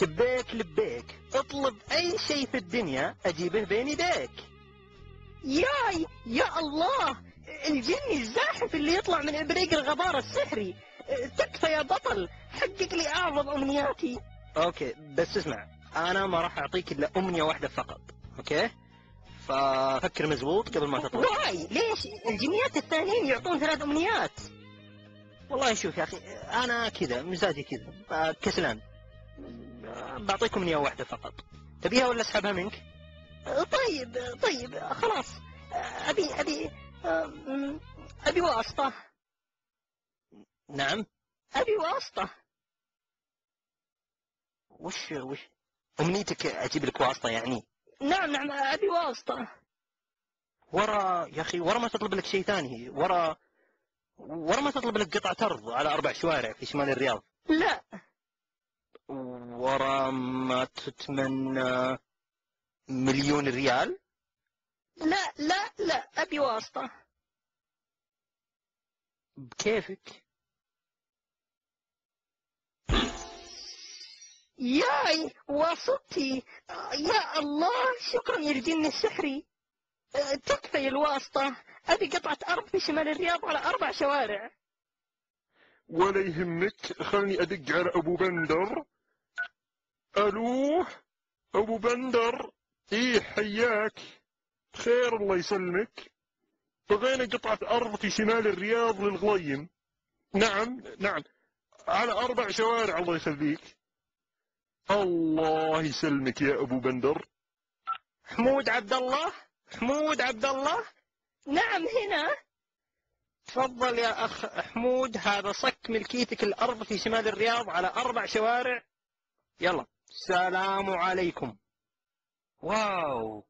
شبيك لبيك، اطلب اي شيء في الدنيا اجيبه بين يديك. ياي يا الله، الجني الزاحف اللي يطلع من ابريق الغبار السحري. تكفى يا بطل، حقق لي اعظم امنياتي. اوكي بس اسمع، انا ما راح اعطيك الا امنية واحدة فقط، اوكي؟ ففكر مزبوط قبل ما تطلب. واي ليش الجنيات الثانيين يعطون 3 امنيات؟ والله شوف يا اخي، انا كذا مزاجي كذا، كسلان. بعطيكم امنية واحدة فقط، تبيها ولا اسحبها منك؟ طيب خلاص. ابي واسطة. نعم؟ ابي واسطة. وش امنيتك اجيب لك واسطة يعني؟ نعم ابي واسطة. ورا يا اخي، ورا ما تطلب لك شيء ثاني، ورا ما تطلب لك قطعة أرض على 4 شوارع في شمال الرياض. لا ورا ما تتمنى 1,000,000 ريال. لا ابي واسطة. بكيفك. ياي واسطتي. يا الله، شكرا يا الجن السحري. تكفي الواسطة، ابي قطعة ارض في شمال الرياض على 4 شوارع. ولا يهمك، خلني ادق على ابو بندر. الو ابو بندر، ايه حياك؟ خير الله يسلمك. بغينا قطعة ارض في شمال الرياض للغليم. نعم على 4 شوارع الله يخليك. الله يسلمك يا ابو بندر. حمود عبد الله. نعم هنا. تفضل يا اخ حمود، هذا صك ملكيتك الارض في شمال الرياض على 4 شوارع. يلا سلام عليكم. واو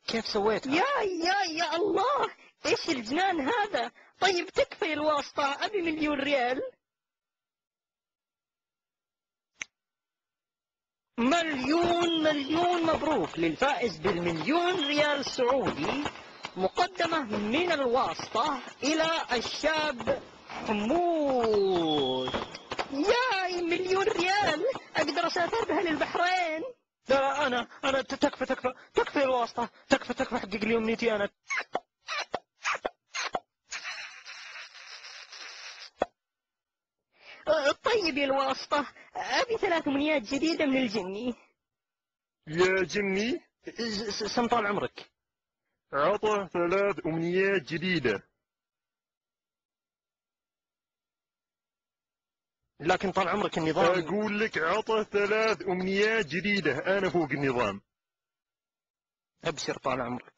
كيف سويتها؟ يا الله، ايش الجنان هذا؟ طيب تكفي الواسطة، ابي 1,000,000 ريال. مليون مبروك للفائز ب1,000,000 ريال سعودي، مقدمة من الواسطة إلى الشاب حمود. ياي 1,000,000 ريال، اقدر اسافر بها للبحرين. لا أنا تكفي الواسطة، تكفي حقق لي أمنيتي أنا. طيب يا الواسطة، ابي 3 امنيات جديدة من الجني. يا جني، سم طال عمرك. عطى 3 امنيات جديدة. لكن طال عمرك النظام. اقول لك عطى 3 امنيات جديدة، انا فوق النظام. أبشر طال عمرك.